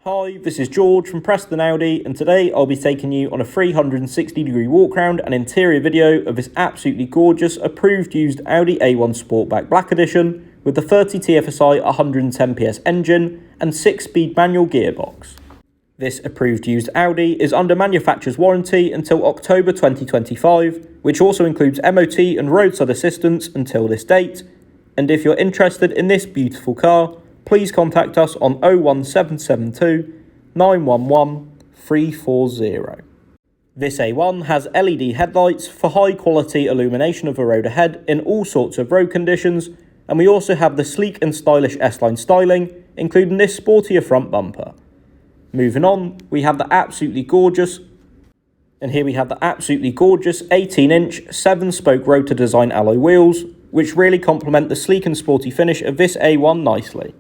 Hi, this is George from Preston Audi, and today I'll be taking you on a 360-degree walk round and interior video of this absolutely gorgeous approved used Audi A1 Sportback Black Edition with the 30 TFSI 110 PS engine and 6-speed manual gearbox. This approved used Audi is under manufacturer's warranty until October 2025, which also includes MOT and roadside assistance until this date. And if you're interested in this beautiful car, please contact us on 01772 911 340. This A1 has LED headlights for high quality illumination of the road ahead in all sorts of road conditions, and we also have the sleek and stylish S-Line styling, including this sportier front bumper. Moving on, we have the absolutely gorgeous 18-inch 7-spoke rotor design alloy wheels, which really complement the sleek and sporty finish of this A1 nicely.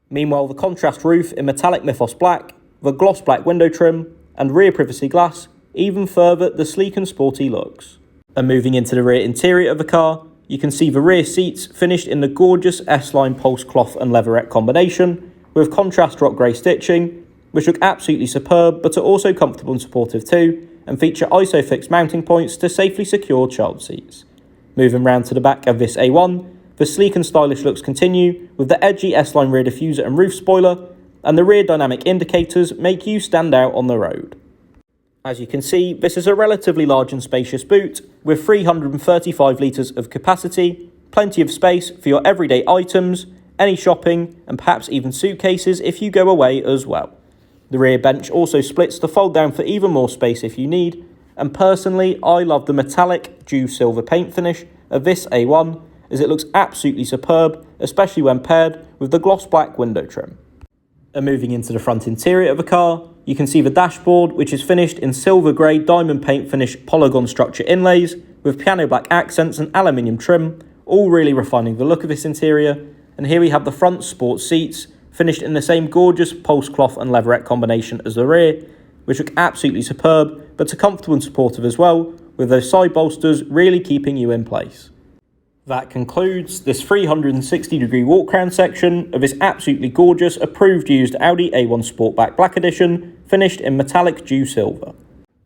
Meanwhile, the contrast roof in metallic Mythos black, the gloss black window trim, and rear privacy glass even further the sleek and sporty looks. And moving into the rear interior of the car, you can see the rear seats finished in the gorgeous S-Line pulse cloth and leatherette combination with contrast rock grey stitching, which look absolutely superb but are also comfortable and supportive too, and feature ISOFIX mounting points to safely secure child seats. Moving round to the back of this A1, the sleek and stylish looks continue with the edgy S-Line rear diffuser and roof spoiler, and the rear dynamic indicators make you stand out on the road. As you can see, this is a relatively large and spacious boot with 335 litres of capacity, plenty of space for your everyday items, any shopping, and perhaps even suitcases if you go away as well. The rear bench also splits to fold down for even more space if you need, and personally I love the metallic dew silver paint finish of this A1 as it looks absolutely superb, especially when paired with the gloss black window trim. And moving into the front interior of the car, you can see the dashboard, which is finished in silver grey diamond paint finish polygon structure inlays with piano black accents and aluminium trim, all really refining the look of this interior. And here we have the front sports seats finished in the same gorgeous pulse cloth and leatherette combination as the rear, which look absolutely superb but are comfortable and supportive as well, with those side bolsters really keeping you in place. That concludes this 360-degree walk-around section of this absolutely gorgeous approved used Audi A1 Sportback Black Edition finished in metallic dew silver.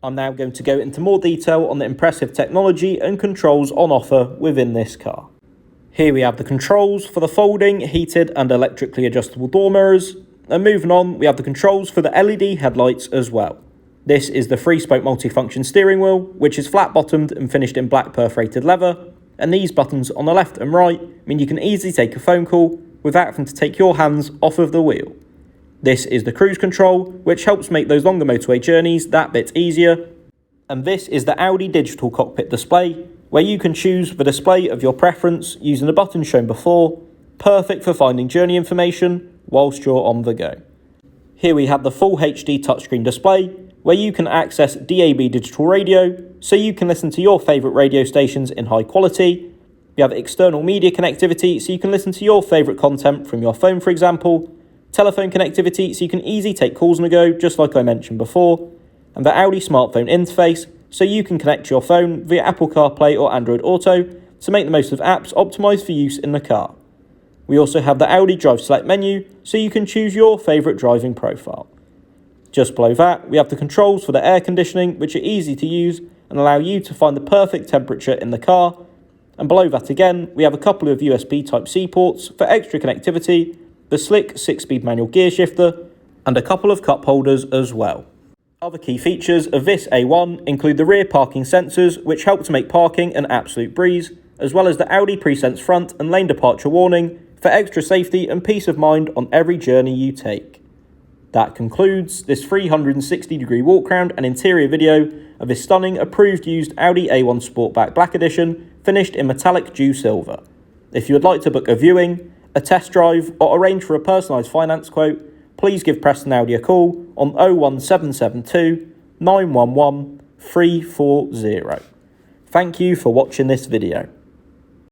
I'm now going to go into more detail on the impressive technology and controls on offer within this car. Here we have the controls for the folding, heated and electrically adjustable door mirrors, and moving on we have the controls for the LED headlights as well. This is the 3-spoke multifunction steering wheel, which is flat-bottomed and finished in black perforated leather, and these buttons on the left and right mean you can easily take a phone call without having to take your hands off of the wheel. This is the cruise control, which helps make those longer motorway journeys that bit easier. And this is the Audi digital cockpit display, where you can choose the display of your preference using the buttons shown before, perfect for finding journey information whilst you're on the go. Here we have the full HD touchscreen display, where you can access DAB digital radio, so you can listen to your favourite radio stations in high quality. We have external media connectivity, so you can listen to your favourite content from your phone, for example. Telephone connectivity, so you can easily take calls on the go, just like I mentioned before. And the Audi smartphone interface, so you can connect to your phone via Apple CarPlay or Android Auto to make the most of apps optimised for use in the car. We also have the Audi Drive Select menu, so you can choose your favourite driving profile. Just below that, we have the controls for the air conditioning, which are easy to use and allow you to find the perfect temperature in the car. And below that again, we have a couple of USB Type-C ports for extra connectivity, the slick 6-speed manual gear shifter, and a couple of cup holders as well. Other key features of this A1 include the rear parking sensors, which help to make parking an absolute breeze, as well as the Audi Presense front and lane departure warning for extra safety and peace of mind on every journey you take. That concludes this 360-degree walk-around and interior video of this stunning approved used Audi A1 Sportback Black Edition finished in metallic dew silver. If you would like to book a viewing, a test drive or arrange for a personalised finance quote, please give Preston Audi a call on 01772 911 340. Thank you for watching this video.